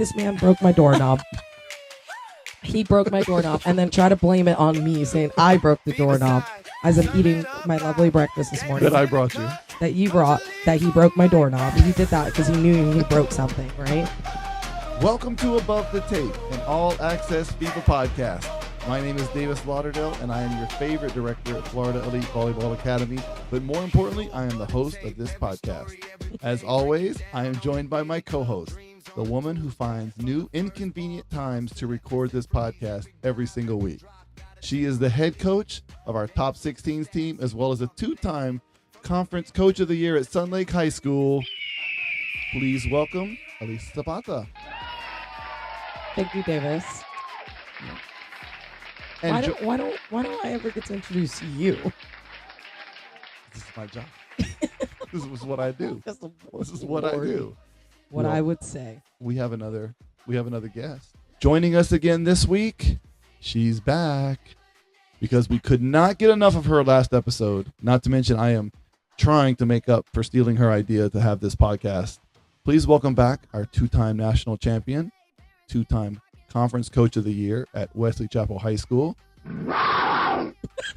This man broke my doorknob. He broke my doorknob and then tried to blame it on me, saying I broke the doorknob as I'm eating my lovely breakfast this morning. That I brought you. That you brought, that he broke my doorknob. He did that because he knew he broke something, right? Welcome to Above the Tape, an all-access FEVA podcast. My name is Davis Lauderdale, and I am your favorite director at Florida Elite Volleyball Academy. But more importantly, I am the host of this podcast. As always, I am joined by my co-host, the woman who finds new inconvenient times to record this podcast every single week. She is the head coach of our top 16s team, as well as a two-time conference coach of the year at Sun Lake High School. Please welcome Elisa Zapata. Thank you, Davis. And why don't I ever get to introduce you? This is my job. This is what I do. This is what I do. What I would say. We have another guest joining us again this week. She's back because we could not get enough of her last episode. Not to mention, I am trying to make up for stealing her idea to have this podcast. Please welcome back our two-time national champion, two-time conference coach of the year at Wesley Chapel High School,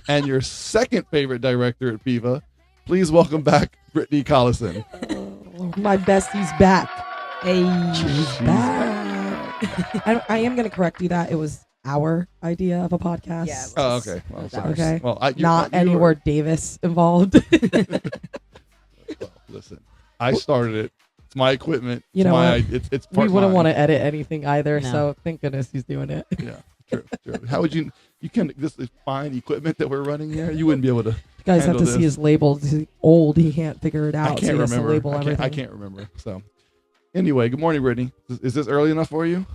and your second favorite director at FEVA. Please welcome back Brittany Collison. Oh, my bestie's back. Hey, she's back. I am going to correct you that it was our idea of a podcast. Yeah, Oh, okay. Well, sorry. Okay. Well, Not any word Davis involved. Well, listen, I started it. It's my equipment. You know what? It's We part wouldn't mine. want to edit anything either, No. so thank goodness he's doing it. Yeah, true. How would you can this is fine equipment that we're running here? You wouldn't be able to. You guys have to handle see this. his labels. He's old. He can't figure it out. I so he can't has to remember. label everything. I can't remember. So, anyway, good morning, Brittany. Is this early enough for you?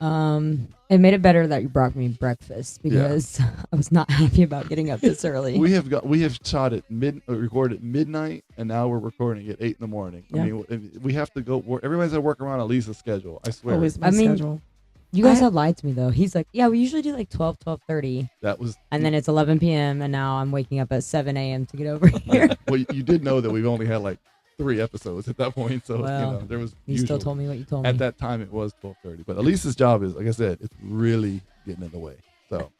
It made it better that you brought me breakfast because I was not happy about getting up this early. We have shot at recorded at midnight, and now we're recording at 8 a.m. Yeah. I mean, we have to go. Everybody's got to work around Elisa's schedule. I swear. Always my I mean, schedule. You guys I- have lied to me though. He's like, yeah, we usually do like 12:30, That was. and then it's 11 p.m. and now I'm waking up at 7 a.m. to get over here. Well, you did know that we've only had like 3 episodes at that point, so Well, there was. You still usually- told me what you told me. At that time, it was 12:30. But Elisa's job is, like I said, it's really getting in the way. So,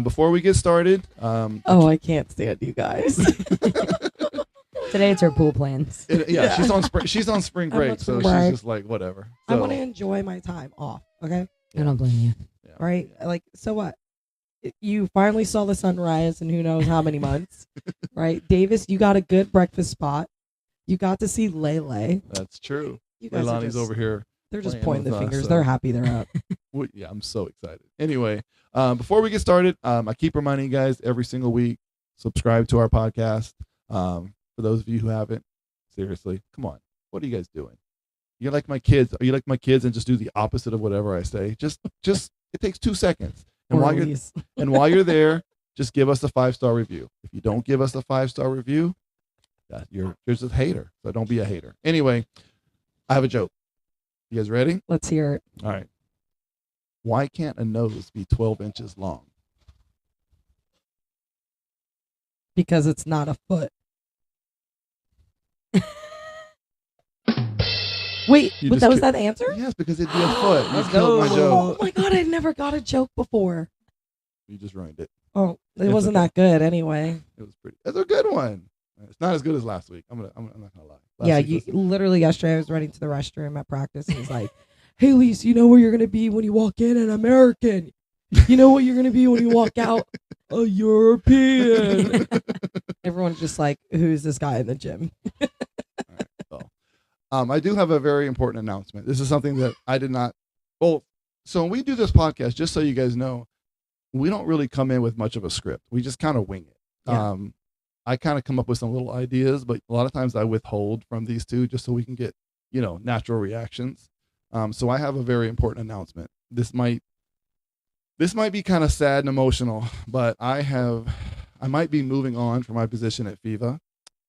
before we get started, Oh, I can't stand you guys. Today it's her pool plans. yeah, she's on spring I'm on break, so spring she's break. just like whatever. I So, want to enjoy my time off. Okay, I don't blame you. yeah. right? Like, so what? You finally saw the sunrise in who knows how many months, right? Davis, you got a good breakfast spot. You got to see Lele. That's true. You guys are Leilani's just, over here. they're just playing pointing with the us, fingers. so- They're happy they're up. Yeah, I'm so excited. Anyway, before we get started, I keep reminding you guys every single week, subscribe to our podcast. For those of you who haven't, seriously, come on. What are you guys doing? You're like my kids. Are you like my kids and just do the opposite of whatever I say? Just it takes 2 seconds. And Or while you're Elise. while you're there, just give us a 5-star review. If you don't give us a 5-star review, you're just a hater. So don't be a hater. Anyway, I have a joke. You guys ready? Let's hear it. All right. Why can't a nose be 12 inches long? Because it's not a foot. Wait, You but just that was ki- that answer? Yes, because it'd be a foot. You Let's killed my go. joke. Oh my god, I never got a joke before. You just ruined it. Oh, it It's wasn't okay. that good anyway. It was pretty. It's a good one. It's not as good as last week. I'm not gonna lie. Last Yeah, week was- literally yesterday I was running to the restroom at practice and he's like, hey, Lise, you know where you're going to be when you walk in? An American. You know what you're going to be when you walk out? A European. Everyone's just like, who's this guy in the gym? All right, well, I do have a very important announcement. This is something that I did not. Well, so when we do this podcast, just so you guys know, we don't really come in with much of a script. We just kind of wing it. Yeah. I kind of come up with some little ideas, but a lot of times I withhold from these two just so we can get, natural reactions. So I have a very important announcement. This might be kind of sad and emotional, but I might be moving on from my position at FEVA.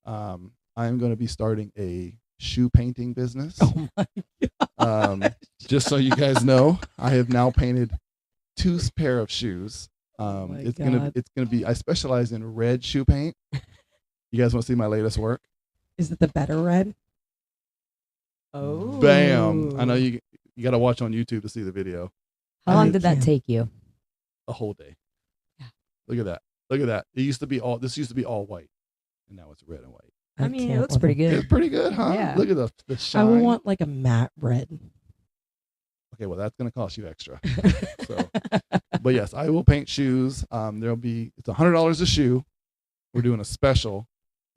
I am going to be starting a shoe painting business. Oh my God. Just so you guys know, I have now painted 2 pair of shoes. my It's God. gonna be. I specialize in red shoe paint. You guys want to see my latest work? Is it the better red? Oh. Bam! I know you. You got to watch on YouTube to see the video. How I long mean, did that yeah. take you? A whole day. Yeah. Look at that. Look at that. This used to be all white, and now it's red and white. I mean, it can't looks with pretty it. good. It's pretty good, huh? Yeah. Look at the I shine. would want like a matte red. Okay, well that's gonna cost you extra. So, but yes, I will paint shoes. It's $100 a shoe. We're doing a special.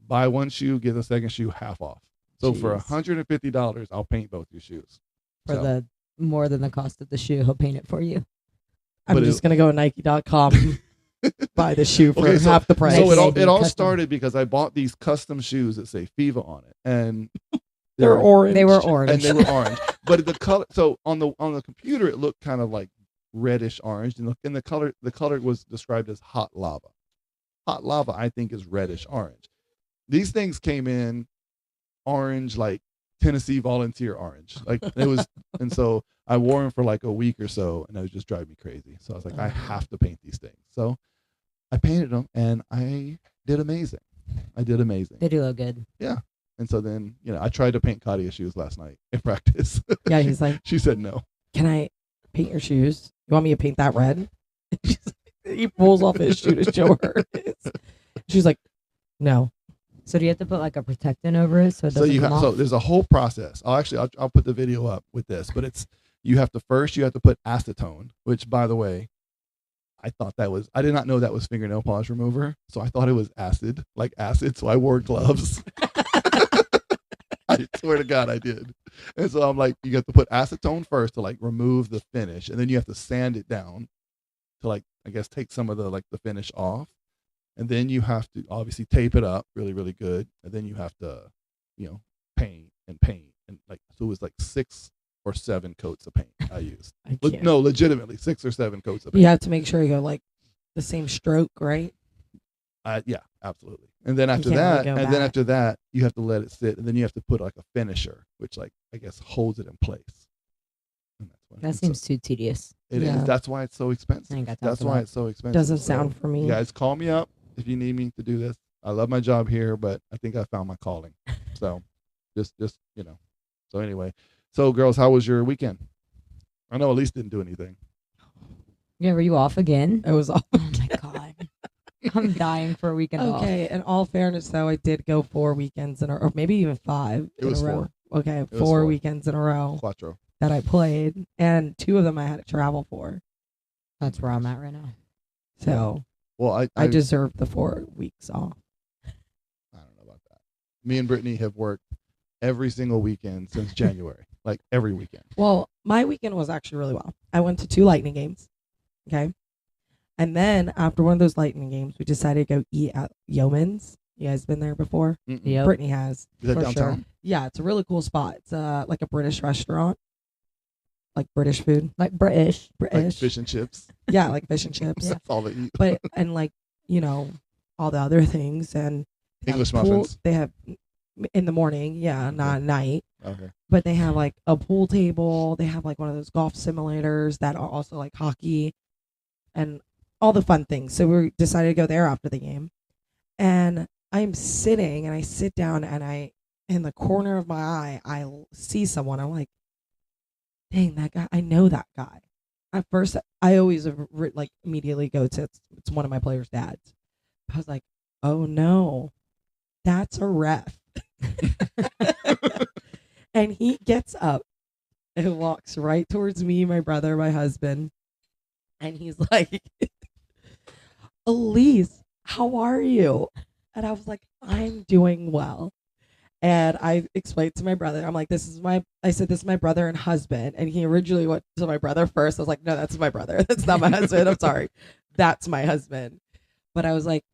Buy one shoe, get the second shoe half off. So for Jeez. $150, I'll paint both your shoes. For So, the more than the cost of the shoe, he'll paint it for you. I'm But just gonna go to Nike.com, buy the shoe for Okay, half the price. So Nice. it all Custom. started because I bought these custom shoes that say FEVA on it, and They're orange. They were and orange. they were orange. But the color, so on the computer, it looked kind of like reddish orange, and the color was described as hot lava. Hot lava, I think, is reddish orange. These things came in orange, like Tennessee Volunteer orange, like it was, and so I wore them for like a week or so, and it was just driving me crazy. So I was like, I have to paint these things. So I painted them, and I did amazing. They do look good. And so then, I tried to paint Kadia's shoes last night in practice. Yeah, he's like, She said no. "Can I paint your shoes? You want me to paint that red?" He pulls off his shoe to show her his. She's like, "No." So do you have to put like a protectant over it so it doesn't come off? So there's a whole process. I'll put the video up with this, but you have to put acetone, which, by the way, I did not know that was fingernail polish remover. So I thought it was acid. So I wore gloves. I swear to God I did. And so I'm like, you have to put acetone first to like remove the finish, and then you have to sand it down to like, I guess, take some of the finish off. And then you have to obviously tape it up really, really good. And then you have to, paint. And so it was like 6 or 7 coats of paint I used. I can't. No, legitimately 6 or 7 coats of paint. You have to make sure you go like the same stroke, right? Yeah, absolutely. And then after can't really that, go and then back. after that, you have to let it sit, and then you have to put like a finisher, which I guess holds it in place. And That seems too tedious. It is. Yeah. That's why it's so expensive. I ain't got time That's for why that. it's so expensive. Doesn't So, sound for me. you guys, call me up if you need me to do this. I love my job here, but I think I found my calling. So, just So anyway, so girls, how was your weekend? I know Elise didn't do anything. Yeah, were you off again? It was all Oh my god. I'm dying for a weekend off. okay. In all fairness, though, I did go 4 weekends or maybe even 5 It was in a row. 4. Okay, was 4 4. weekends in a row Quattro. that I played, and 2 of them I had to travel for. That's where I'm at right now. So Well, I deserved the 4 weeks off. I don't know about that. Me and Brittany have worked every single weekend since January, like every weekend. Well, my weekend was actually really well. I went to 2 Lightning games. Okay. And then after one of those Lightning games, we decided to go eat at Yeoman's. You guys been there before? Mm-mm. Yep. Brittany has. Is that For downtown? sure. Yeah, it's a really cool spot. It's like a British restaurant, like British food. Like British. Like British. fish and chips. Yeah, like fish and chips. Yeah. That's all they eat. But and like all the other things and they have English pool- muffins. They have in the morning, yeah, not at night. Okay. But they have like a pool table. They have like one of those golf simulators that are also like hockey and all the fun things. So we decided to go there after the game. And I'm sitting and I sit down and in the corner of my eye, I see someone. I'm like, dang, that guy. I know that guy. At first, I always immediately go to it's one of my players' dads. I was like, oh no, that's a ref. And he gets up and walks right towards me, my brother, my husband. And he's like, Elise, how are you? And I was like, I'm doing well. And I explained to my brother, I'm like, this is my brother and husband. And he originally went to my brother first. I was like, no, that's my brother. That's not my husband. I'm sorry. That's my husband. But I was like,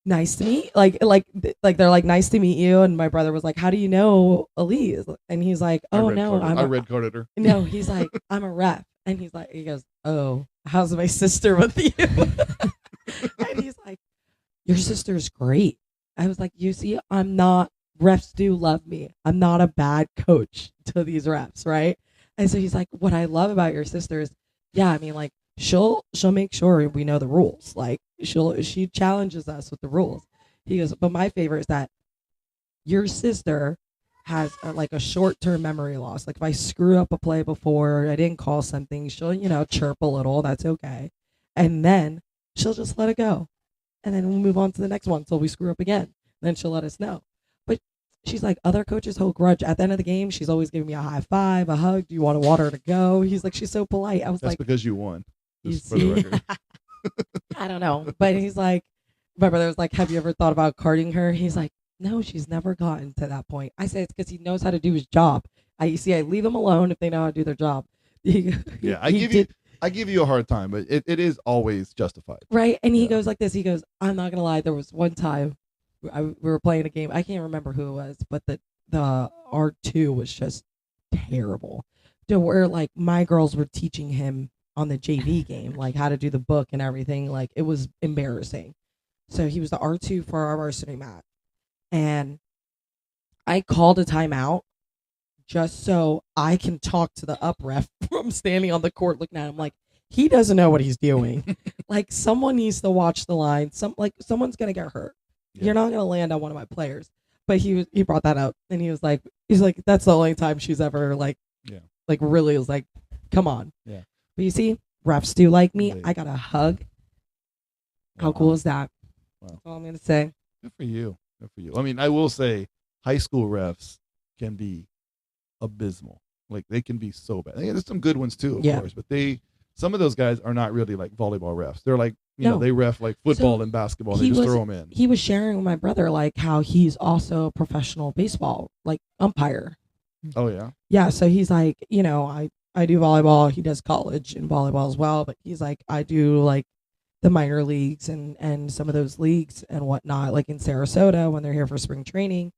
nice to meet, like they're like, nice to meet you. And my brother was like, how do you know Elise? And he's like, oh no, I red carded her. no, he's like, I'm a ref. And he goes, oh, how's my sister with you? And he's like, your sister's great. I was like, you see, refs do love me. I'm not a bad coach to these refs, right? And so he's like, what I love about your sister is, yeah, I mean, like, she'll make sure we know the rules. Like, she challenges us with the rules. He goes, but my favorite is that your sister has like a short-term memory loss. Like if I screw up a play before, I didn't call something, she'll, chirp a little. That's okay. And then she'll just let it go. And then we'll move on to the next one until we screw up again. Then she'll let us know. But she's like, other coaches hold grudge. At the end of the game, she's always giving me a high five, a hug. Do you want a water to go? He's like, she's so polite. I was That's like, because you won. you Just for the see? record. I don't know. But he's like, my brother was like, have you ever thought about carding her? He's like, no, she's never gotten to that point. I said, it's because he knows how to do his job. I leave them alone if they know how to do their job. Yeah, I give you a hard time, but it is always justified. Right. And he Yeah. goes like this. He goes, I'm not going to lie. There was one time we were playing a game. I can't remember who it was, but the R2 was just terrible. To where like my girls were teaching him on the JV game, like how to do the book and everything. Like it was embarrassing. So he was the R2 for our varsity match. And I called a timeout just so I can talk to the up ref from standing on the court looking at him like, he doesn't know what he's doing. Like someone needs to watch the line. Someone's gonna get hurt. Yeah. You're not gonna land on one of my players. But he brought that up and he's like that's the only time she's ever like really was like, come on. Yeah. But you see, refs do like me. Yeah. I got a hug. How Wow. cool is that? Wow. That's all I'm gonna say. Good for you. Good for you. I mean, I will say high school refs can be abysmal. Like they can be so bad. There's some good ones too, of course, but some of those guys are not really like volleyball refs. They're like, you know, they ref like football and basketball. They just throw them in. He was sharing with my brother like how he's also a professional baseball like umpire. Oh yeah. Yeah, so he's like, I do volleyball. He does college and volleyball as well, but he's like, I do like the minor leagues and some of those leagues and whatnot, like in Sarasota when they're here for spring training.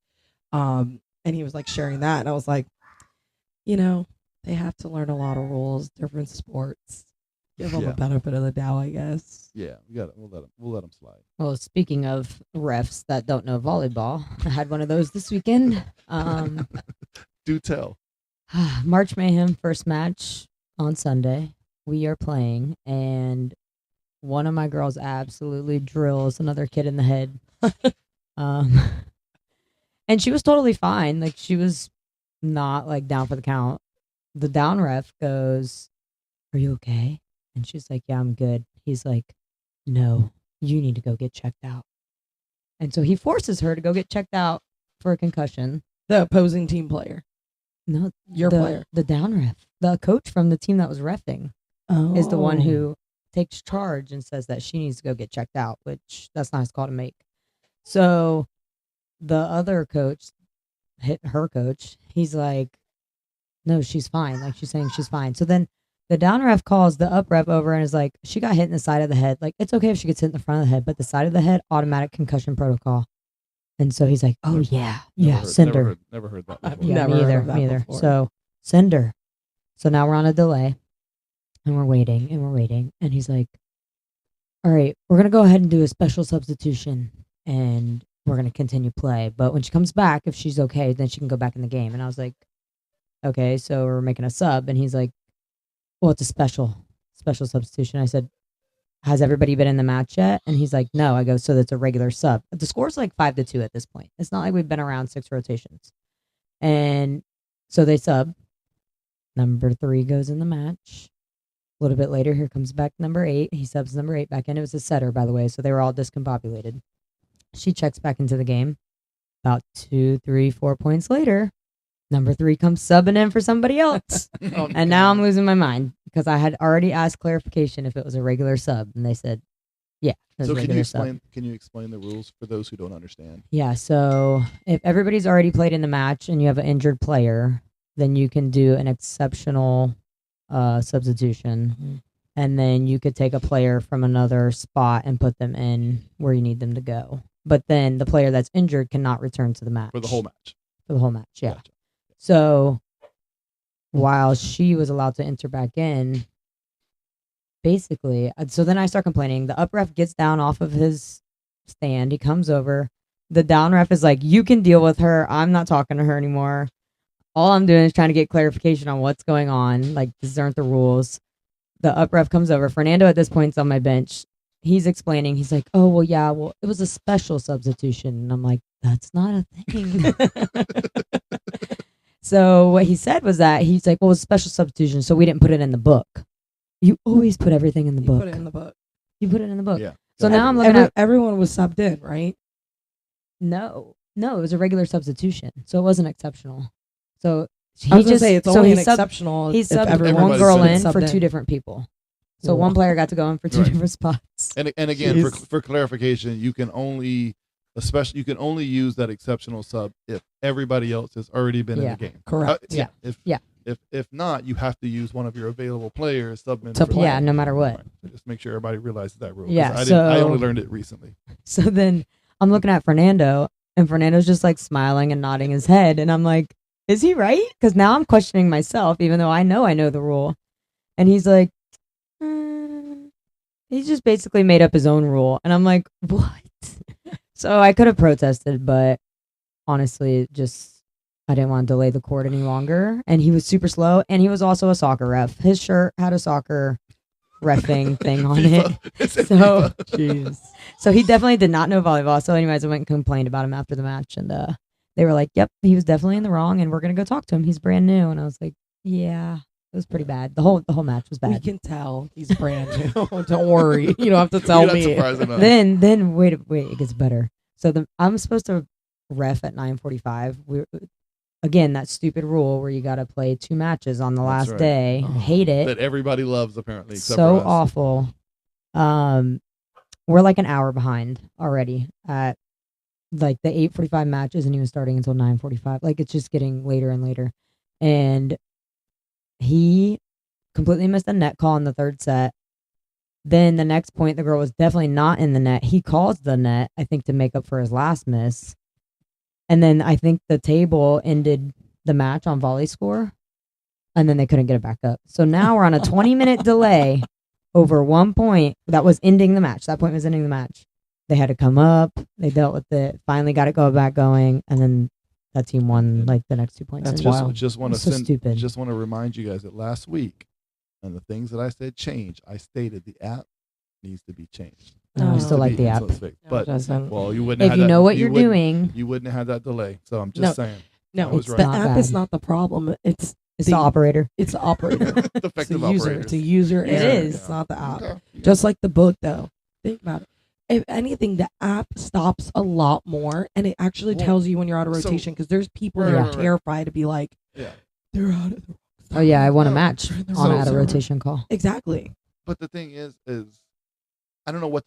And he was like sharing that, and I was like, they have to learn a lot of rules, different sports. Give them a benefit of the doubt, I guess. Yeah, we'll let them slide. Well, speaking of refs that don't know volleyball, I had one of those this weekend. Do tell. March Mayhem first match on Sunday. We are playing, and one of my girls absolutely drills another kid in the head. And she was totally fine. Like she was not like down for the count. The down ref goes, "Are you okay?" And she's like, "Yeah, I'm good." He's like, "No, you need to go get checked out." And so he forces her to go get checked out for a concussion. The opposing team player. No, Your player. The down ref. The coach from the team that was reffing is the one who takes charge and says that she needs to go get checked out, which that's not his call to make. So the other coach, her coach, he's like, "No, she's fine." Like she's saying she's fine. So then the down ref calls the up ref over and is like, "She got hit in the side of the head. Like it's okay if she gets hit in the front of the head, but the side of the head, automatic concussion protocol." And so he's like, "Oh yeah, send her." Never heard that before. Yeah, Never me heard either. of that Me either. before. So send her. So now we're on a delay, and we're waiting, and we're waiting, and he's like, "All right, we're gonna go ahead and do a special substitution, and we're gonna continue play. But when she comes back, if she's okay, then she can go back in the game." And I was like, "Okay, so we're making a sub." And he's like, "Well, it's a special substitution." I said, "Has everybody been in the match yet?" And he's like, "No." I go, "So that's a regular sub." The score's like 5-2 at this point. It's not like we've been around 6 rotations. And so they sub. Number 3 goes in the match. A little bit later, here comes back number 8. He subs number 8 back in. It was a setter, by the way, so they were all discombobulated. She checks back into the game. About 2, 3, 4 points later, number 3 comes subbing in for somebody else. And now I'm losing my mind because I had already asked clarification if it was a regular sub, and they said, "Yeah, it was So a regular sub." can you explain the rules for those who don't understand? Yeah, so if everybody's already played in the match and you have an injured player, then you can do an exceptional substitution, and then you could take a player from another spot and put them in where you need them to go. But then the player that's injured cannot return to the match. For the whole match. For the whole match, yeah. Gotcha. So while she was allowed to enter back in, basically, so then I start complaining. The up ref gets down off of his stand. He comes over. The down ref is like, "You can deal with her. I'm not talking to her anymore. All I'm doing is trying to get clarification on what's going on. Like, these aren't the rules." The up ref comes over. Fernando at this point is on my bench. he's explaining. He's like, "Oh well, yeah, well, it was a special substitution," and I'm like, "That's not a thing." So what he said was that he's like, "Well, it was a special substitution, so we didn't put it in the book." You always put everything in the book. Put it in the book. You put it in the book. Yeah. So now I'm looking at everyone was subbed in, right? no, it was a regular substitution, so it wasn't exceptional. So I was gonna say it's only an he exceptional. He if subbed everyone one girl in subbed for 2 different people. So one player got to go in for 2 Right. different spots. And again, for clarification, you can only use that exceptional sub if everybody else has already been in the game. Correct. If not, you have to use one of your available players submit. Yeah, no matter what. Right. So just make sure everybody realizes that rule. Yeah, I only learned it recently. So then I'm looking at Fernando, and Fernando's just like smiling and nodding his head, and I'm like, is he right? Because now I'm questioning myself, even though I know the rule. And he's like, he just basically made up his own rule, and I'm like, what? So I could have protested, but honestly, I didn't want to delay the court any longer. And he was super slow, and he was also a soccer ref. His shirt had a soccer reffing thing on it. So, jeez. So he definitely did not know volleyball. So anyways, I went and complained about him after the match, and they were like, "Yep, he was definitely in the wrong, and we're gonna go talk to him. He's brand new." And I was like, "Yeah." It was pretty bad. The whole match was bad. We can tell he's brand new. Don't worry. You don't have to tell me. Then wait, it gets better. So I'm supposed to ref at 9:45. Again, that stupid rule where you got to play 2 matches on the last day. I hate it. That everybody loves apparently. Except so for us. Awful. We're like an hour behind already at like the 8:45 match isn't even starting until 9:45. Like it's just getting later and later. And he completely missed a net call in the 3rd set. Then the next point, the girl was definitely not in the net. He calls the net, I think, to make up for his last miss. And then I think the table ended the match on volley score. And then they couldn't get it back up. So now we're on a 20-minute delay over 1 point that was ending the match. That point was ending the match. They had to come up. They dealt with it. Finally got it back going. And then that team won like the next 2 points. That's wild. Just want to stupid. Just want to remind you guys that last week, and the things that I said change. I stated the app needs to be changed. No, I still like the app. But well, you wouldn't. If have you that, know what you're doing, you wouldn't have that delay. So I'm just saying. No, it's the app is not the problem. It's the operator. It's the operator. The effective operator. It's a user. It is. It's not the app. Okay. Just like the book, though. Think about it. If anything, the app stops a lot more, and it actually tells you when you're out of rotation. Because there's people that are terrified to be like, they're out of the. Oh yeah, I won a match on out of rotation call. Exactly. But the thing is I don't know what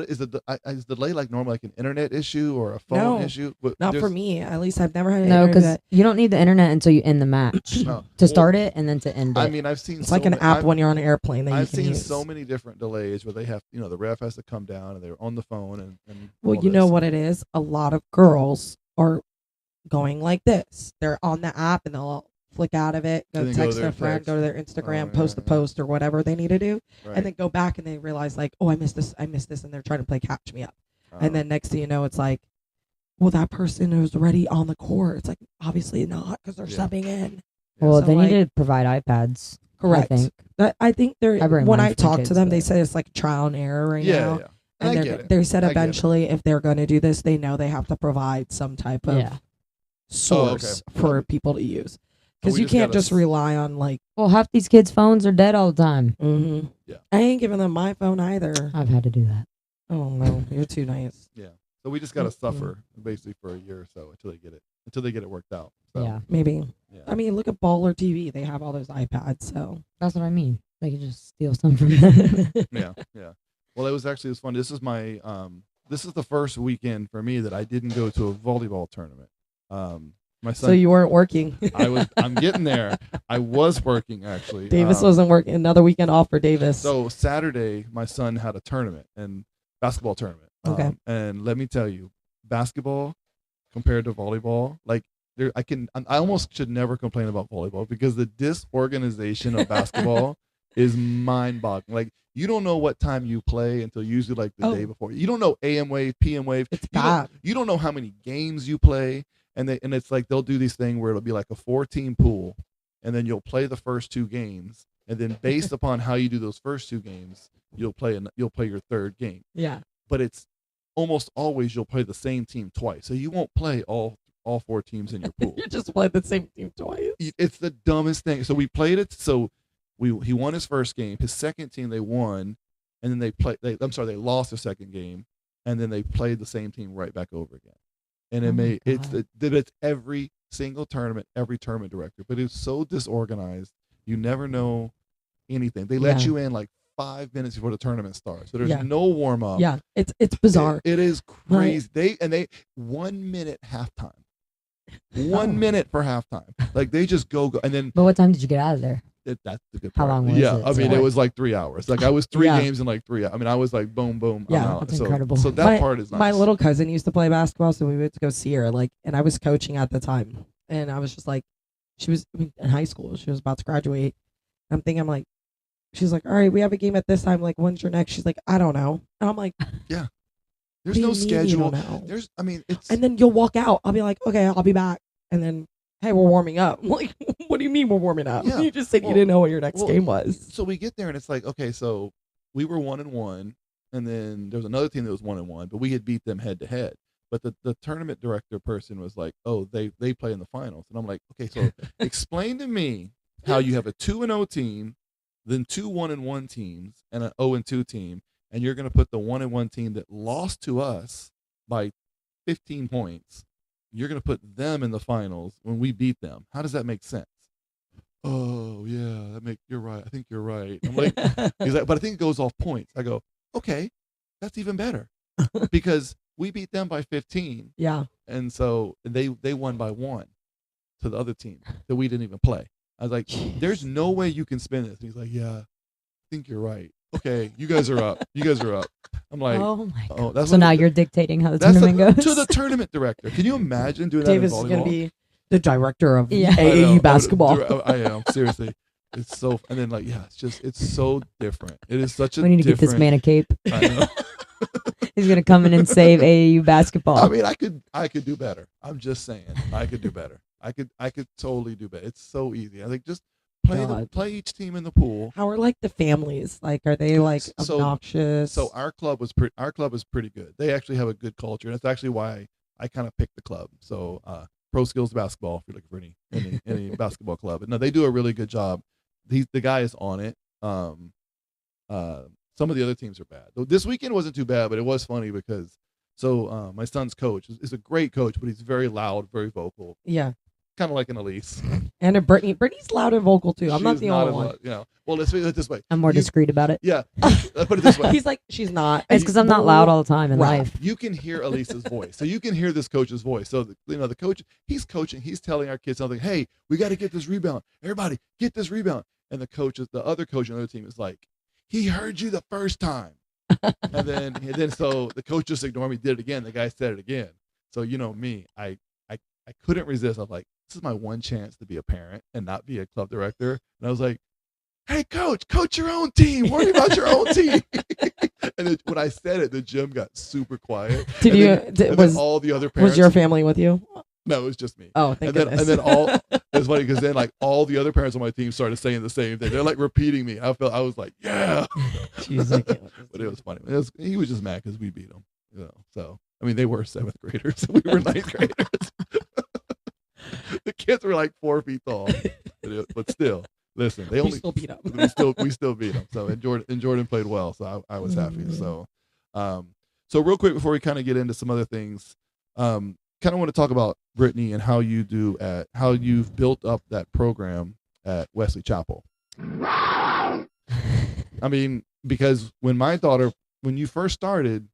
is delay like normal, like an internet issue or a phone issue? But not for me. At least I've never had an No, because internet. you don't need the internet until you end the match to start it and then to end it. I mean, I've seen it's like an app when you're on an airplane that I've you can seen use. so many different delays where they have, the ref has to come down and they're on the phone and well, you know what it is? A lot of girls are going like this. They're on the app and they'll flick out of it, go text their friend, go to their Instagram, post a post or whatever they need to do, and then go back and they realize like, oh, I missed this, and they're trying to play catch me up. And then next thing you know, it's like, well, that person is already on the court. It's like, obviously not, because they're subbing in. Well, so they need to provide iPads. Correct. I think they're, when I talk to them, but they say it's like trial and error now. Yeah. And they said eventually if they're going to do this, they know they have to provide some type of source for people to use. Because you can't just rely on like. Well, half these kids' phones are dead all the time. Mm-hmm. Yeah. I ain't giving them my phone either. I've had to do that. Oh no, you're too nice. Yeah. So we just gotta suffer basically for a year or so until they get it worked out. So. Yeah. Maybe. Yeah. I mean, look at Baller TV. They have all those iPads. So that's what I mean. They can just steal some from them. Yeah. Well, it was fun. This is my this is the first weekend for me that I didn't go to a volleyball tournament. My son, so you weren't working. I'm getting there. I was working actually. Davis wasn't working. Another weekend off for Davis. So Saturday, my son had a tournament basketball tournament. Okay. And let me tell you, basketball compared to volleyball, like I almost should never complain about volleyball because the disorganization of basketball is mind-boggling. Like you don't know what time you play until usually like the day before. You don't know AM wave, PM wave. It's bad. You don't know how many games you play. And it's like they'll do these thing where it'll be like a 4-team pool, and then you'll play the first 2 games, and then based upon how you do those first 2 games, you'll play your third game. Yeah. But it's almost always you'll play the same team twice, so you won't play all 4 teams in your pool. You just played the same team twice. It's the dumbest thing. So we played it. So he won his first game. His second team they won, and then they lost their second game, and then they played the same team right back over again. And it's every single tournament, every tournament director, but it's so disorganized. You never know anything. They let you in like 5 minutes before the tournament starts, so there's no warm up. Yeah, it's bizarre. It is crazy. They 1 minute halftime. 1 minute for halftime. Like they just go, and then. But what time did you get out of there? That's the good How part. long was yeah, it? I mean, it was like 3 hours. Like I was 3 Yeah. games in like 3 hours. I mean, I was like boom, boom. Yeah, I'm out. that's incredible. So that part is nice. My little cousin used to play basketball, so we went to go see her. Like, and I was coaching at the time, and I was just like, she was in high school. She was about to graduate. I'm thinking, I'm like, she's like, all right, we have a game at this time. Like, when's your next? She's like, I don't know. And I'm like, There's what do no you mean you schedule. don't know? There's, I mean, it's. And then you'll walk out. I'll be like, okay, I'll be back. And then, hey, we're warming up. I'm like, what do you mean we're warming up? Yeah. You just said you didn't know what your next game was. So we get there and it's like, okay, so we were 1-1, and then there was another team that was 1-1, but we had beat them head to head. But the tournament director person was like, oh, they play in the finals, and I'm like, okay, so explain to me how you have a 2-0 team, then 2 1-1 teams, and an 0-2 team, and you're going to put the 1-1 team that lost to us by 15 points. You're going to put them in the finals when we beat them. How does that make sense? Oh yeah, you're right. I think you're right. I'm like, he's like, but I think it goes off points. I go, okay, that's even better because we beat them by 15. Yeah. And so they won by 1 to the other team that we didn't even play. I was like, there's no way you can spin this. And he's like, yeah, I think you're right. Okay, you guys are up. I'm like, Oh my god. that's So what now it- you're dictating how the that's tournament goes. to the tournament director. Can you imagine doing Davis that is in going to volleyball? be the director of Yeah. I know. AAU basketball. I am, seriously. It's so, and then like, yeah, it's so different. It is such a We need to get this different- man a cape. I know. He's gonna come in and save AAU basketball. I mean, I could do better. I'm just saying, I could do better. I could totally do better. It's so easy. I think just God. play each team in the pool. How are like the families? Like, are they like So- obnoxious? So our club is pretty good. They actually have a good culture, and that's actually why I kind of picked the club. So Pro Skills Basketball, if you're looking for any basketball club, and no, they do a really good job. The guy is on it. Some of the other teams are bad. Though this weekend wasn't too bad, but it was funny because my son's coach is a great coach, but he's very loud, very vocal, yeah. kind of like an Elise. And a Brittany. Brittany's loud and vocal too. I'm not She's the only as one. loud, you know. Well, let's put it this way. I'm more You- discreet about it. Yeah, let's put it this way. He's like, she's not. It's because I'm not loud all the time in Right. life. You can hear Elisa's voice, so you can hear this coach's voice. So the coach, he's coaching, he's telling our kids something. Hey, we got to get this rebound. Everybody, get this rebound. And the other coach on the other team is like, he heard you the first time, and then so the coach just ignored me, did it again. The guy said it again. So you know me, I couldn't resist. I'm like, this is my one chance to be a parent and not be a club director. And I was like, hey, coach your own team. Worry about your own team. And then when I said it, the gym got super quiet. And then all the other parents? Was your family with you? No, it was just me. Oh, thank and goodness. then it's funny because then like all the other parents on my team started saying the same thing. They're like repeating me. I was like, yeah. She's like, But it was funny. He was just mad because we beat him. You know, so I mean, they were 7th graders. We were 9th graders. The kids were like 4 feet tall, but still, listen, they we only still beat up. we still beat them. So and Jordan played well, so I was happy. So, so real quick before we kind of get into some other things, kind of want to talk about Brittany and how you've built up that program at Wesley Chapel. I mean, because when you first started,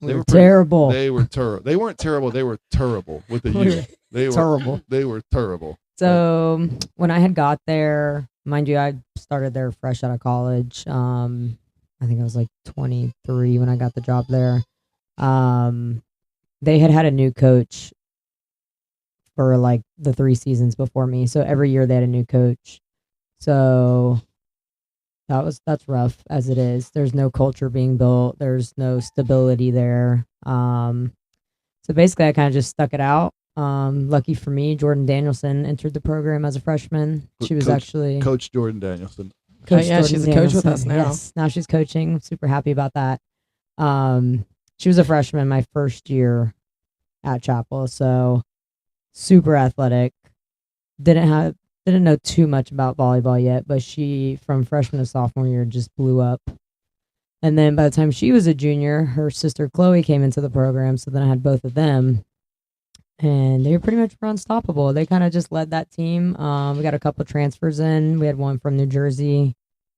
they were terrible. They were terrible. They weren't terrible. They were terrible with the U. They were Terrible. They were terrible. So when I had got there, mind you, I started there fresh out of college. I think I was like 23 when I got the job there. They had a new coach for like the 3 seasons before me. So every year they had a new coach. So that's rough as it is. There's no culture being built. There's no stability there. So basically I kind of just stuck it out. Lucky for me, Jordan Danielson entered the program as a freshman. She was actually Coach Jordan Danielson. Coach yeah, she's a Jordan coach with us Danielson. now. Yes, now she's coaching. Super happy about that. She was a freshman my first year at Chapel, so super athletic. Didn't know too much about volleyball yet, but she from freshman to sophomore year just blew up. And then by the time she was a junior, her sister Chloe came into the program, so then I had both of them. And they were pretty much unstoppable. They kind of just led that team. We got a couple transfers in. We had one from New Jersey,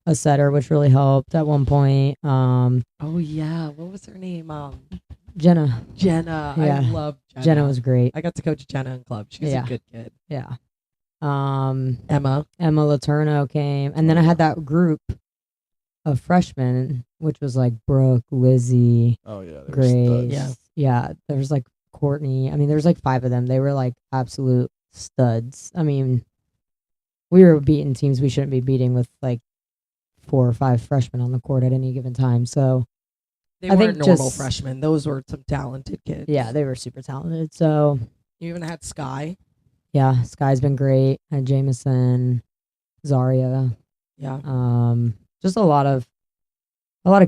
a setter, which really helped at one point. Oh yeah, what was her name? Jenna. Jenna. Yeah. I love Jenna. Jenna was great. I got to coach Jenna in club. She's Yeah. a good kid. Yeah. Emma. Letourneau came. And then I had that group of freshmen, which was like Brooke, Lizzie, Oh yeah, they were Grace. studs. Yeah. Yeah. There was like Courtney. I mean, there was like 5 of them. They were like absolute studs. I mean, we were beating teams we shouldn't be beating with like 4 or 5 freshmen on the court at any given time. So They I weren't think normal just- freshmen. Those were some talented kids. yeah, they were super talented. So You even had Sky. yeah, Sky's been great. And Jameson, Zaria, Yeah. just a lot of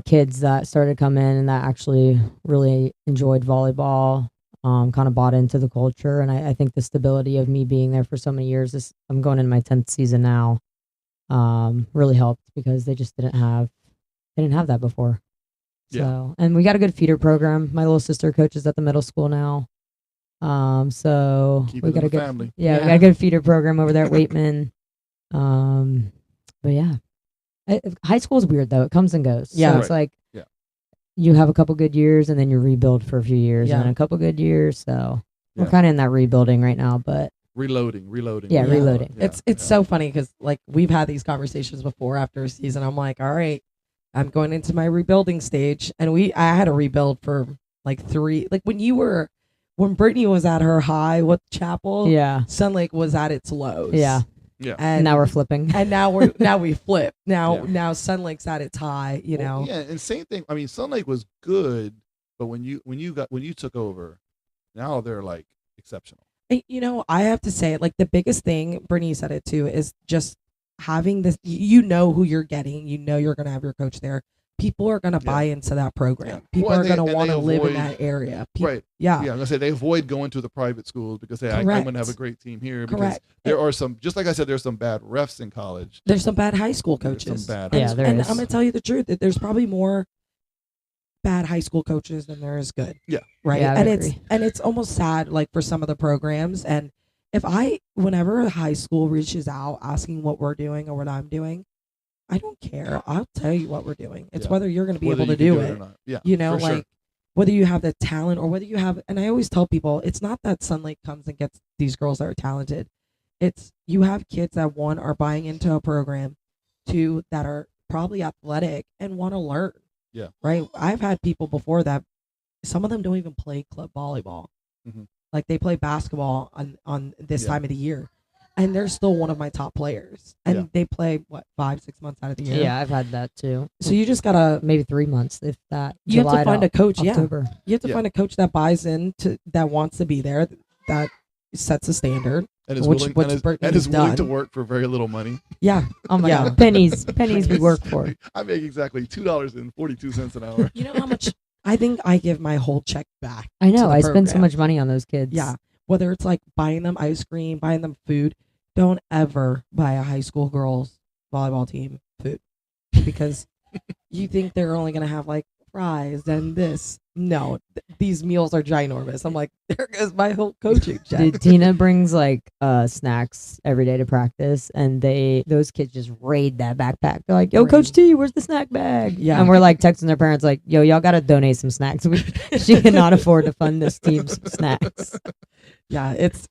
kids that started to come in and that actually really enjoyed volleyball, kind of bought into the culture. And I think the stability of me being there for so many years, I'm going in my 10th season now, really helped because they just didn't have that before. Yeah. So, and we got a good feeder program. My little sister coaches at the middle school now. So Keep we it got in a the good family. yeah, we Yeah. got a good feeder program over there at Waitman. But yeah, high school is weird though. It comes and goes. Yeah. So it's like Yeah. you have a couple good years and then you rebuild for a few years and Yeah. then a couple good years. So we're Yeah. kind of in that rebuilding right now. But Reloading. Yeah, reloading. It's so funny because like we've had these conversations before after a season. I'm like, all right, I'm going into my rebuilding stage, and I had a rebuild for like 3. Like when Brittany was at her high with Chapel, yeah, Sun Lake was at its lows. yeah. Yeah. and Now we're flipping. and now we flip. Now Yeah. now Sun Lake's at its high. You know. Yeah, and same thing. I mean, Sun Lake was good, but when you took over, now they're like exceptional. You know, I have to say, like, the biggest thing, Brittany said it too, is just having this. You know who you're getting. You know you're going to have your coach there. People are going to buy into that program. Yeah. People Well, are going to and want they to live in avoid- that area. Right. Yeah. Yeah, I'm gonna say they avoid going to the private schools because I'm Correct. gonna have a great team here. Because Correct. there are some, just like I said, there's some bad refs in college. There's some bad high school There's coaches. some bad And, high school- and there is. I'm going to tell you the truth that there's probably more bad high school coaches than there is good. Yeah. Right. Yeah, I and would it's agree. and it's almost sad, like, for some of the programs. And whenever a high school reaches out asking what we're doing or what I'm doing, I don't care. I'll tell you what we're doing. It's Yeah. whether you're going to be whether able to you can do it it. or not. Yeah, You know, for sure. like whether you have the talent or whether you have. And I always tell people, it's not that Sun Lake comes and gets these girls that are talented. It's you have kids that, one, are buying into a program, 2, that are probably athletic and want to learn. Yeah. Right. I've had people before that some of them don't even play club volleyball. Mhm. Like they play basketball on this Yeah. time of the year, and they're still one of my top players. And Yeah. they play 5-6 months out of the year. Yeah, I've had that too. So you just gotta. Maybe 3 months, if that. You have July to find a coach. Yeah. October. You have to Yeah. find a coach that buys in that wants to be there, that sets a standard. And is Which- willing, which and is, Brittany's and is willing to done. work for very little money. Yeah. Oh my Yeah. god, pennies we work for. I make exactly $2.42 an hour. You know how much I think I give my whole check back. I to know. the I spend so program. much money on those kids. Yeah. Whether it's like buying them ice cream, buying them food, don't ever buy a high school girls volleyball team food because you think they're only going to have like fries and this. No, these meals are ginormous. I'm like, there goes my whole coaching check. Dude, Tina brings like snacks every day to practice, and those kids just raid that backpack. They're like, "Yo, Raid. Coach T, where's the snack bag?" Yeah. And we're like texting their parents, like, "Yo, y'all gotta donate some snacks. She cannot afford to fund this team's snacks." Yeah, it's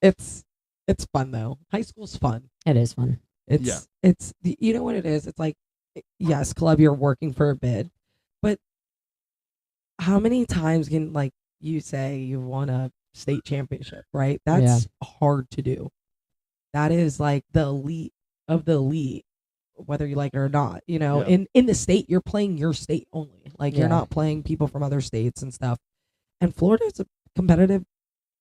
fun though. High school's fun. It is fun. It's you know what it is. It's like, yes, club, you're working for a bid, but how many times can like you say you won a state championship, right? That's hard to do. That is like the elite of the elite, whether you like it or not. You know, Yeah. in the state, you're playing your state only. Like Yeah. you're not playing people from other states and stuff. And Florida's a competitive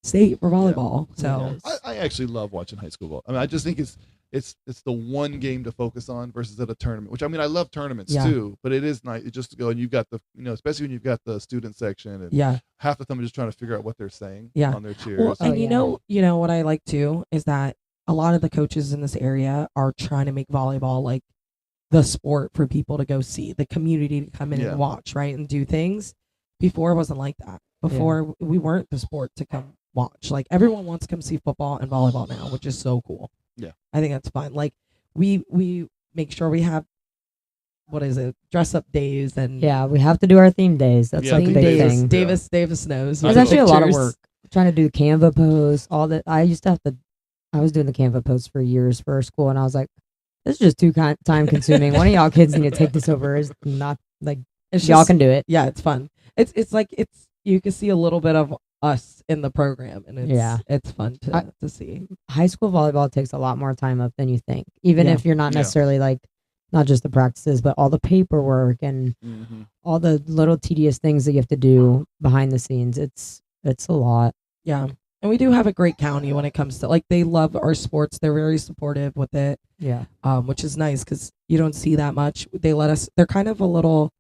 state for volleyball. So It is. I actually love watching high school ball. I mean, I just think it's it's the one game to focus on versus at a tournament. Which I mean, I love tournaments Yeah. too, but it is nice just to go and you've got the especially when you've got the student section and Yeah. half the time are just trying to figure out what they're saying Yeah. on their cheers. Well, Oh, and yeah. you know what I like too is that a lot of the coaches in this area are trying to make volleyball like the sport for people to go see, the community to come in Yeah. and watch, right, and do things. Before it wasn't like that. Before we weren't the sport to come watch. Like everyone wants to come see football and volleyball now, which is so cool. Yeah. I think that's fun. Like we make sure we have dress up days and Yeah, we have to do our theme days. That's Yeah, like the theme big days. thing. Davis knows. It's It's actually a lot of Pictures. work. Trying to do the Canva posts, all that. I used to have to. I was doing the Canva posts for years for school, and I was like, "This is just too time consuming. One of y'all kids need to take this over. Is not like It's y'all just, can do it." yeah, it's fun. It's like you can see a little bit of us in the program, and it's fun to see. High school volleyball takes a lot more time up than you think, even Yeah. if you're not Yeah. necessarily like not just the practices, but all the paperwork and Mm-hmm. all the little tedious things that you have to do behind the scenes. It's a lot. Yeah. And we do have a great county when it comes to like they love our sports. They're very supportive with it, Yeah. which is nice because you don't see that much. They let us. They're kind of a little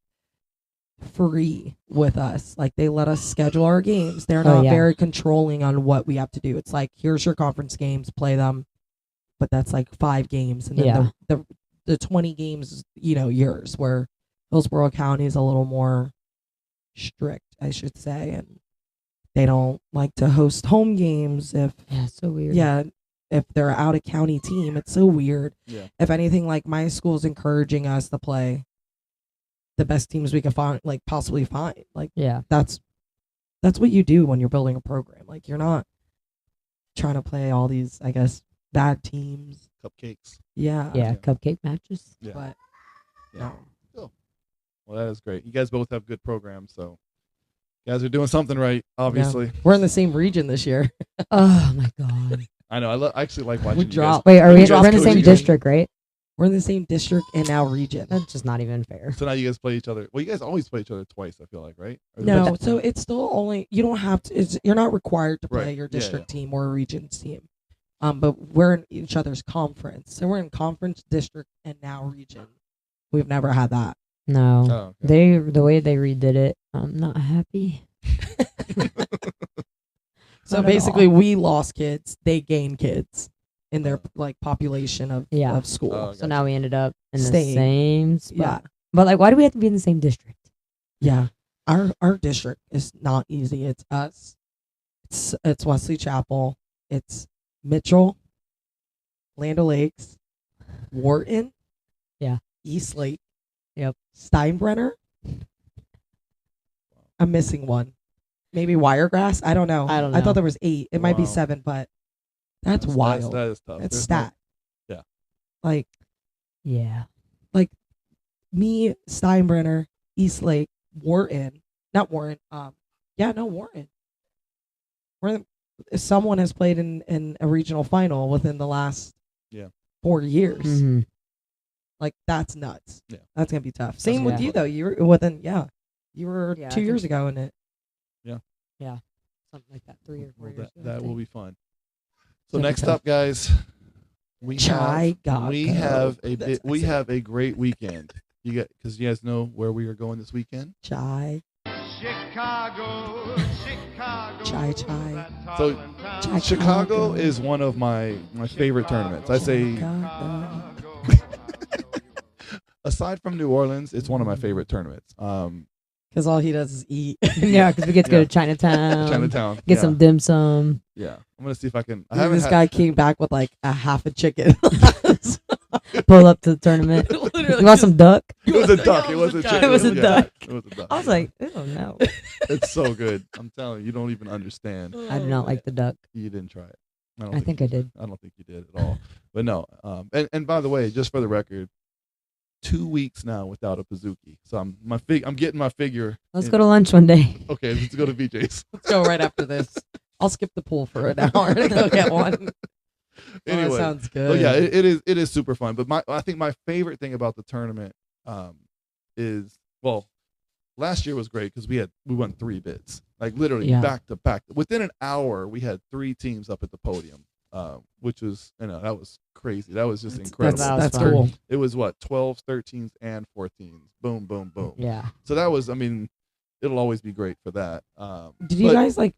free with us. Like they let us schedule our games. They're Oh, not yeah. very controlling on what we have to do. It's like here's your conference games, play them, but that's like 5 games, and then Yeah. the 20 games, yours. Where Hillsborough County is a little more strict, I should say, and they don't like to host home games if Yeah. It's so weird. if they're out of county team. It's so weird. Yeah. If anything, like my school's encouraging us to play the best teams we can find, like possibly find. Like Yeah. that's what you do when you're building a program. Like you're not trying to play all these, I guess, bad teams. Cupcakes. Yeah. Yeah. Yeah. Cupcake matches. Yeah. But Yeah. no. Well, that is great. You guys both have good programs, so you guys are doing something right. Obviously, We're in the same region this year. Oh my god. I know. I actually like watching you guys. dropped. Wait, are We we're dropped in the same coaching. district, right? We're in the same district and now region. That's just not even fair. So now you guys play each other. Well, you guys always play each other twice. I feel like, right? Or No, is it- so it's still only you don't have to. You're not required to play Right. your Yeah, district team or a region's team. But we're in each other's conference, so we're in conference, district, and now region. We've never had that. No. Oh, okay. The way they redid it, I'm not happy. So Not at basically, all. we lost kids; they gained kids in their like population of Yeah. school. Oh, So now we ended up in the Staying. same spot. yeah, But like, why do we have to be in the same district? yeah. Our district is not easy. It's us. It's Wesley Chapel. It's Mitchell, Land O'Lakes, Wharton. Yeah. Eastlake. Yep. Steinbrenner. I'm missing one. Maybe Wiregrass. I don't know. I don't I know. thought there was 8. It might be Wow. 7, but that's wild. That is tough. It's There's stat. Yeah. Like Yeah. me, Steinbrenner, Eastlake, Wharton. Not Warren. Warren. Someone has played in a regional final within the last 4 years. Mhm. Like that's nuts. Yeah. That's gonna be tough. Same with Yeah. you though. You were within you were Yeah, I 2 years think- ago in it. Something like that. 3 or 4 Well, years. that will be fun. So That'd be next tough. up, guys, we Chicago. have a That's we awesome. have a great weekend. Because you guys know where we are going this weekend. Chai. Chicago. Chai chai. So Chicago. Chicago is one of my favorite tournaments. I say Chicago. aside from New Orleans, it's one of my favorite tournaments. Because all he does is eat. Yeah, because we get to go Yeah. to Chinatown. Chinatown. Get yeah. some dim sum. Yeah, I'm gonna see if I can. I haven't This had, guy came back with like a half a chicken. Pull up to the tournament. Literally You want some duck? It was a duck. It was a chicken. It was a yeah, duck. It was a duck. I was like, oh no. it's so good. I'm telling you, you don't even understand. I do not like the duck. You didn't try it. I think I did. I don't think you did at all. But no. And by the way, just for the record, 2 weeks now without a Pizookie. So I'm getting my figure. Let's go to lunch one day. Okay, let's go to VJ's. Let's go right after this. I'll skip the pool for an hour to go get one. Anyway, Oh, that sounds good. Oh yeah, it is super fun. But I think my favorite thing about the tournament is last year was great because we won 3 bids, like literally Yeah. back to back. Within an hour, we had 3 teams up at the podium. which was that was crazy. That was just incredible. That's fun. cool. It was what 12s, 13s, and 14s. Boom, boom, boom. Yeah. So that was, I mean, it'll always be great for that. Did you but- guys like?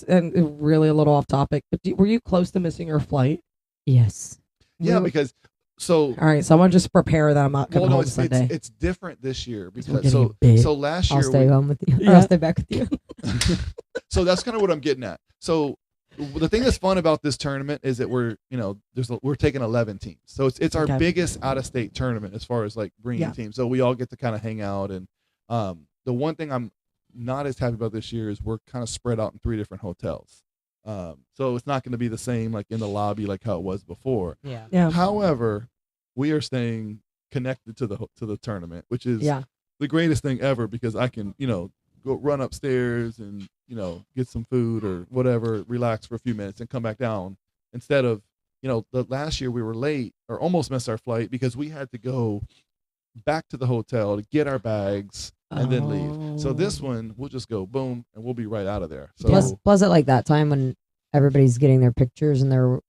And really a little off topic, but were you close to missing your flight? Yes. Yeah, We- because so. all right, someone just prepare that I'm not coming Well, no, home Sunday. it's different this year we're because getting big. so last I'll year stay home with you. Or Yeah. I'll stay back with you. so that's kind of what I'm getting at. So the thing that's fun about this tournament is that we're we're taking 11 teams, so it's our Okay. biggest out of state tournament as far as like bringing Yeah. teams. So we all get to kind of hang out, and the one thing I'm not as happy about this year is we're kind of spread out in 3 different hotels. So it's not going to be the same like in the lobby like how it was before. Yeah. Yeah. However, we are staying connected to the tournament, which is Yeah. the greatest thing ever because I can go run upstairs and get some food or whatever, relax for a few minutes and come back down instead of the last year we were late or almost missed our flight because we had to go back to the hotel to get our bags and then leave. So this one we'll just go boom and we'll be right out of there. So Plus at like that time when everybody's getting their pictures and they're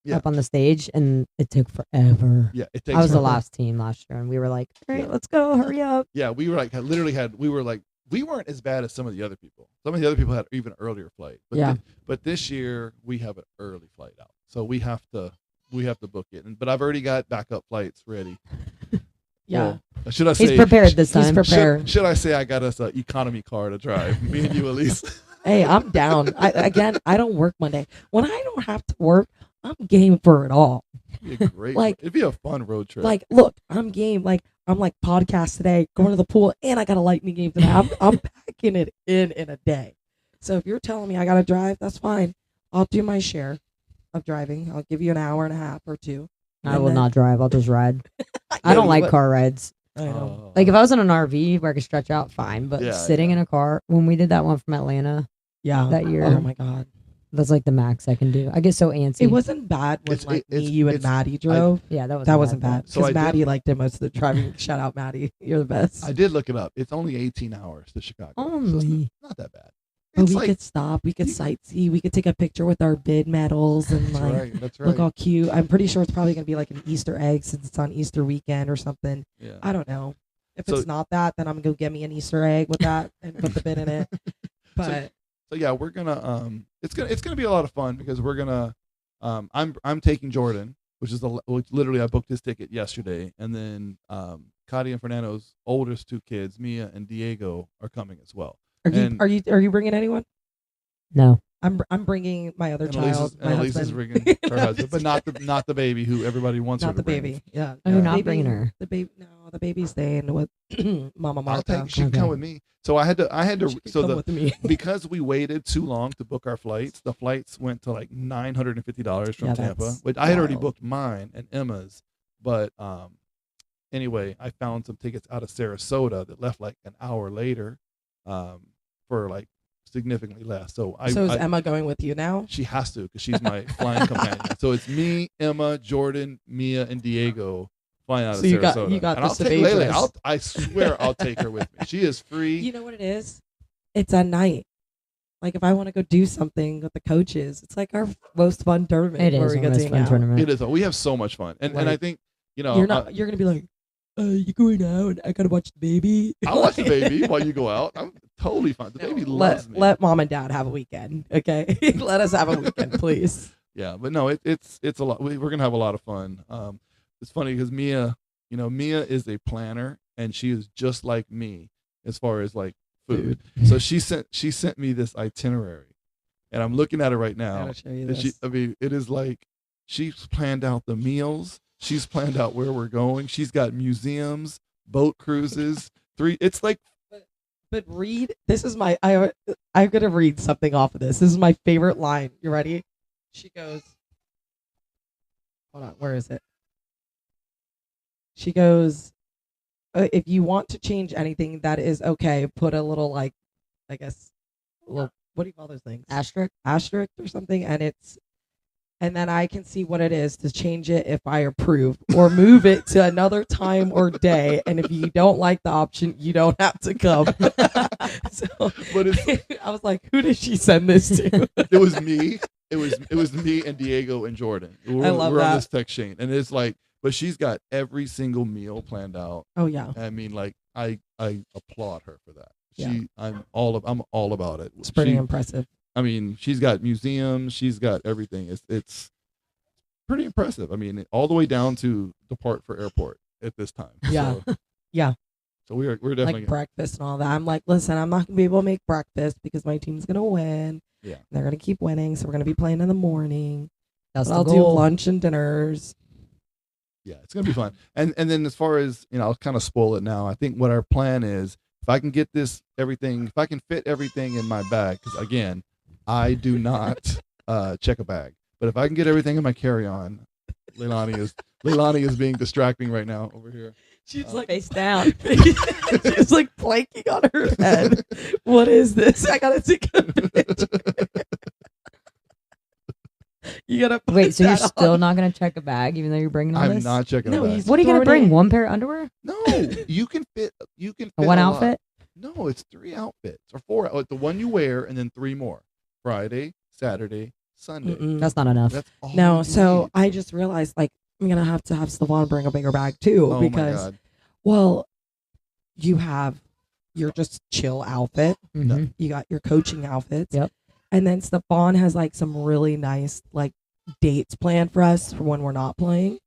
Yeah. up on the stage, and it took forever. yeah, it takes I was the forever. last team last year, and we were like, all right, Yeah. let's go, hurry up. Yeah, we were like we weren't as bad as some of the other people. Some of the other people had even earlier flight. But Yeah. but this year we have an early flight out, so we have to book it. But I've already got backup flights ready. Yeah. Well, should I He's say? prepared this He's time. prepared. Should I say I got us an economy car to drive? Me and you at least. Hey, I'm down. I don't work Monday. When I don't have to work, I'm game for it all. It'd be a great. Like- It'd be a fun road trip. Like, look, I'm game. Like, I'm like podcast today, going to the pool, and I got a lightning game today. I'm packing it in a day. So if you're telling me I got to drive, that's fine. I'll do my share of driving. I'll give you an hour and a half or 2. I And will then- not drive. I'll just ride. I No, don't you like would- car rides. I know. Oh. Like if I was in an RV where I could stretch out, fine. But Yeah, sitting yeah. in a car, when we did that one from Atlanta Yeah. that year, Oh my god. that's like the max I can do. I get so antsy. It wasn't bad when It's- me, it's- you, and it's- Maddie drove. Yeah, that That wasn't bad. So I Because did- Maddie liked it most of the driving. Shout out, Maddie. You're the best. I did look it up. It's only 18 hours to Chicago. So it's Only. not that bad. But It's we like, could stop. We could sightsee. We could take a picture with our bid medals and that's like right. That's right. look all cute. I'm pretty sure it's probably gonna be like an Easter egg since it's on Easter weekend or something. yeah. I don't know. If So- it's not that, then I'm gonna go get me an Easter egg with that and put the bid in it. But So yeah, we're gonna it's gonna be a lot of fun because we're gonna I'm taking Jordan, which literally I booked his ticket yesterday, and then Cody and Fernando's oldest 2 kids, Mia and Diego, are coming as well. And- are you bringing anyone? No. I'm bringing my other And child, my Elisa's husband. bringing her No, husband, but not the baby who everybody wants her not to the bring. baby. Yeah. Oh, you're the not baby- bringing her. The baby. No, the baby's staying with Mama I'll Martha. take. She can Okay. come with me. So I had to. She can So come the with me. because we waited too long to book our flights, the flights went to like $950 from Yeah, Tampa. that's But I had already wild. booked mine and Emma's. But anyway, I found some tickets out of Sarasota that left like an hour later for like significantly less. So Is Emma going with you now? she has to because she's my flying companion. So it's me, Emma, Jordan, Mia, and Diego flying out of So you got- Sarasota. you got and the I'll take Lele. Savages. I swear I'll take her with me. She is free. You know what it is? It's at night. Like if I want to go do something with the coaches, it's like our most fun tournament. It where is we our get to most hang fun out. tournament. It is. We have so much fun, and I Like, think You're not. You're gonna be like, you going out? I gotta watch the baby. I'll watch the baby while you go out. I'm totally fine. The baby loves me. Let mom and dad have a weekend, okay? Let us have a weekend, please. Yeah, but no, it's a lot. We're gonna have a lot of fun. It's funny because Mia is a planner, and she is just like me as far as like food. So she sent me this itinerary, and I'm looking at it right I now. gotta show you And this. it is like she's planned out the meals. She's planned out where we're going. She's got museums, boat cruises. It's like But read. This is my. I'm gonna read something off of this. This is my favorite line. You ready? She goes. Hold on. Where is it? She goes. If you want to change anything, that is okay. Put a little like, I guess, a little. What do you call those things? Asterisk. Asterisk or something, and then I can see what it is to change it if I approve or move it to another time or day. And if you don't like the option, you don't have to come. So But I was like, who did she send this to? it was me. it was me and Diego and Jordan. We're love on that. this text chain, and it's like, but she's got every single meal planned out. Oh yeah, I mean, like I applaud her for that. Yeah. I'm all about it. it's pretty She- impressive. I mean, she's got museums, she's got everything. It's pretty impressive. I mean, all the way down to depart for airport at this time. Yeah. So, Yeah. So we're definitely Like breakfast and all that. I'm like, listen, I'm not gonna be able to make breakfast because my team's gonna win. Yeah. They're gonna keep winning, so we're gonna be playing in the morning. That's But the I'll do goal. lunch and dinners. yeah, it's gonna be fun. And then as far as I'll kind of spoil it now. I think what our plan is, if I can get if I can fit everything in my bag, because again, I do not check a bag. But if I can get everything in my carry-on, Leilani is being distracting right now over here. She's like Face down. she's like planking on her head. What is this? I gotta take a picture. You gotta put Wait, so you're that still on. not gonna check a bag even though you're bringing all I'm this? not checking No, a bag. he's- What are you gonna Throwing bring? it- One pair of underwear? No, you can fit. One a lot. outfit? No, it's 3 outfits or 4. The one you wear, and then 3 more. Friday, Saturday, Sunday. Mm-mm. That's not enough. That's all. No, you so need. I just realized like I'm gonna have to have Stefan bring a bigger bag too Oh because my God. well, you have your just chill outfit. Mhm. You got your coaching outfits. Yep. And then Stefan has like some really nice like dates planned for us for when we're not playing.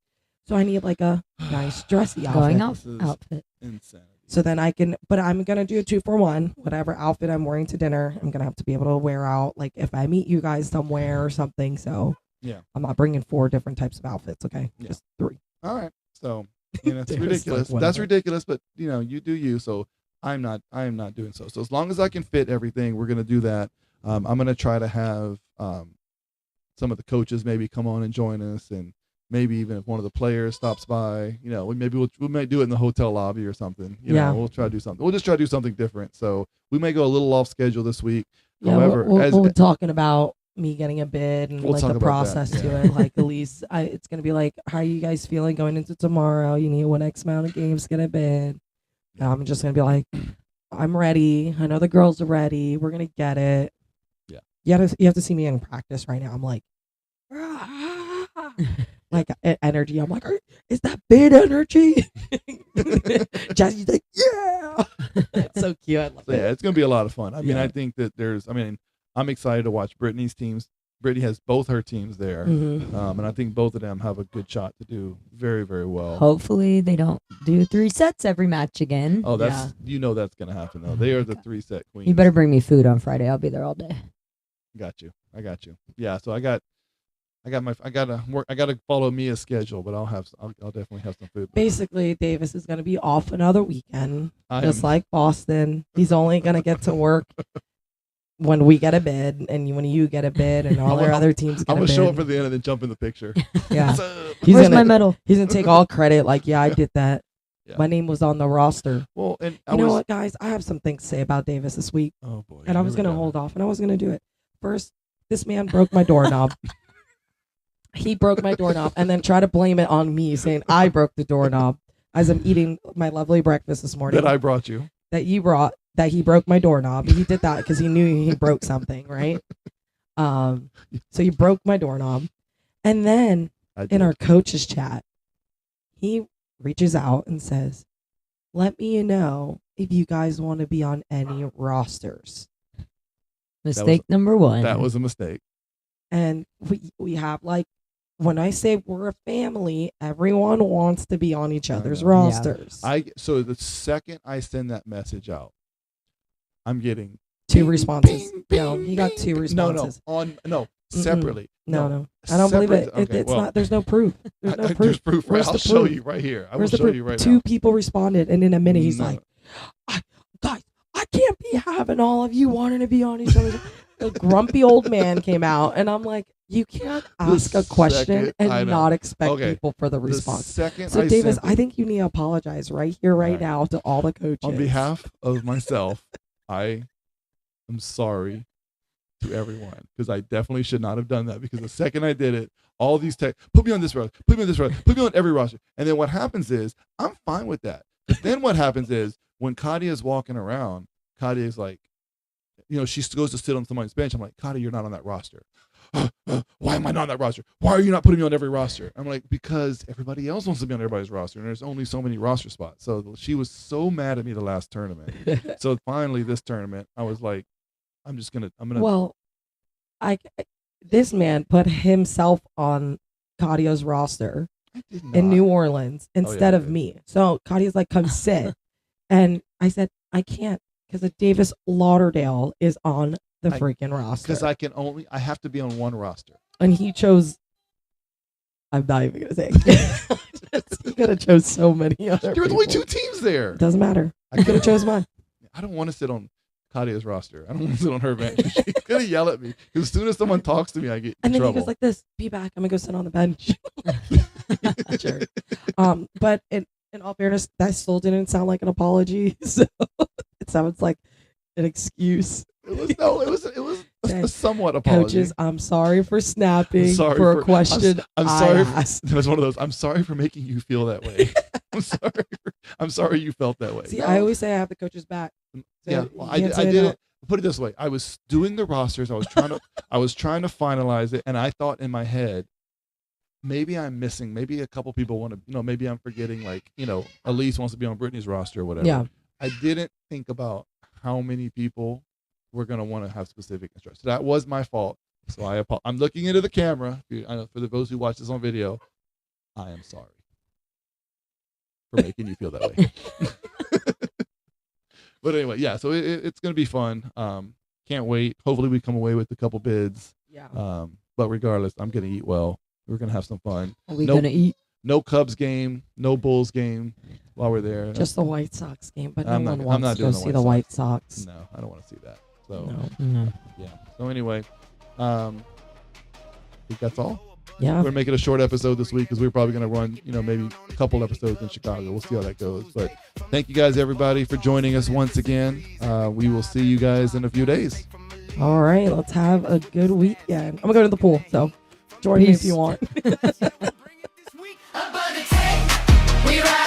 So I need like a nice dressy outfit. Going out This is outfit. Insanity. So then I can, but I'm gonna do a 2-for-1. Whatever outfit I'm wearing to dinner, I'm gonna have to be able to wear out. Like if I meet you guys somewhere or something. So Yeah. I'm not bringing 4 different types of outfits. Okay, Yeah. just 3. All right. So it's It was like, ridiculous. That's whatever. ridiculous, but you do you. So I am not doing so. So as long as I can fit everything, we're gonna do that. I'm gonna try to have some of the coaches maybe come on and join us, and maybe even if one of the players stops by, we might do it in the hotel lobby or something. Yeah. We'll try to do something. We'll just try to do something different. So we may go a little off schedule this week. Yeah, However, we're talking about me getting a bid and We'll like talk the about process that, to yeah. it. Like at least it's gonna be like, how are you guys feeling going into tomorrow? You need one X amount of games to get a bid. And I'm just gonna be like, I'm ready. I know the girls are ready. We're gonna get it. Yeah. You have to see me in practice right now. I'm like, like energy. I'm like, is that bid energy? Jesse's like, yeah. It's so cute. I love So yeah, it. it's gonna be a lot of fun. I mean, Yeah. I think that I'm excited to watch Brittany's teams. Brittany has both her teams there, Mhm. and I think both of them have a good shot to do very, very well. Hopefully they don't do 3 sets every match again. Oh, that's that's gonna happen though. They are the 3-set queens. You better bring me food on Friday. I'll be there all day. Got you. I got you. Yeah. So I gotta follow Mia's schedule, but I'll definitely have some food. Basically, Davis is going to be off another weekend, I just am- like Boston. He's only going to get to work when we get a bid, and when you get a bid, and all our I'm- other teams get I'm a gonna bid. show up for the end and then jump in the picture. Yeah, What's up? he's Where's my gonna medal? he's gonna take all credit. Like, yeah, I did that. Yeah. My name was on the roster. Well, and You know what, guys? I have some things to say about Davis this week, Oh boy. and I here was we gonna go. hold off, and I was gonna do it first. This man broke my doorknob. He broke my doorknob, and then tried to blame it on me, saying I broke the doorknob as I'm eating my lovely breakfast this morning. that I brought you. That you brought, that he broke my doorknob. He did that because he knew he broke something, right? So he broke my doorknob, and then I in did. our coaches chat, he reaches out and says, "Let me know if you guys want to be on any rosters." Mistake number 1. That was a mistake. And we have like, when I say we're a family, everyone wants to be on each I other's know. Yeah. rosters. So the second I send that message out, I'm getting 2 bing, responses. bing, No, bing, he got bing. 2 responses. No, separately. No. I don't believe it. Separate- okay, It's well, not. There's no proof. There's no proof. There's proof. Right? Where's I'll the show proof? you right here. I will Where's the show proof? you right 2 now. people responded, and in a minute he's No. like, guys, I can't be having all of you wanting to be on each other's. The grumpy old man came out, and I'm like, you can't ask a question second- I and know. not expect Okay. people for the The response. second So I Davis, sent I it, think you need to apologize right here, right Alright. now, to all the coaches. on behalf of myself, I am sorry to everyone because I definitely should not have done that. Because the second I did it, all these texts, put me on this roster, put me on this roster, put me on every roster. And then what happens is I'm fine with that. But then what happens is when Kadia is walking around, Kadia is like, she goes to sit on somebody's bench. I'm like, Kadia, you're not on that roster. why am I not on that roster? Why are you not putting me on every roster? I'm like, because everybody else wants to be on everybody's roster, and there's only so many roster spots. So she was so mad at me the last tournament. So finally, this tournament, I was like, I'm gonna. Well, this man put himself on Kadia's roster in New Orleans instead of me. So Kadia's like, come sit. And I said, I can't because Davis Lauderdale is on the freaking roster. Because I have to be on one roster. And he chose, I'm not even going to say. He could have chose so many other There was people. only 2 teams there. Doesn't matter. I could have chose mine. I don't want to sit on Kadia's roster. I don't want to sit on her bench. She's going to yell at me. As soon as someone talks to me, I get in and then trouble. he goes like this, be back. I'm going to go sit on the bench. Jerk. But in all fairness, that still didn't sound like an apology. So it sounds like an excuse. It was a somewhat apology. Coaches, I'm sorry for snapping Sorry for a question I'm sorry. I asked. It was one of those. I'm sorry for making you feel that way. I'm sorry you felt that way. See, I always say I have the coach's back. So yeah, well, I did it. Put it this way: I was doing the rosters. I was trying to finalize it, and I thought in my head, maybe I'm missing. Maybe a couple people want to. Maybe I'm forgetting. Like, Elise wants to be on Brittany's roster or whatever. Yeah. I didn't think about how many people were going to want to have specific instructions. So that was my fault. So I'm looking into the camera. I know for those who watch this on video, I am sorry for making you feel that way. But anyway, yeah. So it's going to be fun. Can't wait. Hopefully we come away with a couple bids. Yeah. But regardless, I'm going to eat well. We're going to have some fun. Are we going to eat? No Cubs game, no Bulls game while we're there. Just the White Sox game, but I'm no not- one I'm wants not to go doing the see White the Sox. White Sox. No, I don't want to see that. So No. yeah. So anyway, I think that's all. Yeah. We're making a short episode this week because we're probably going to run, maybe a couple episodes in Chicago. We'll see how that goes. But thank you guys, everybody, for joining us once again. We will see you guys in a few days. All right. Let's have a good weekend. I'm going to go to the pool, so join me if you want. We ride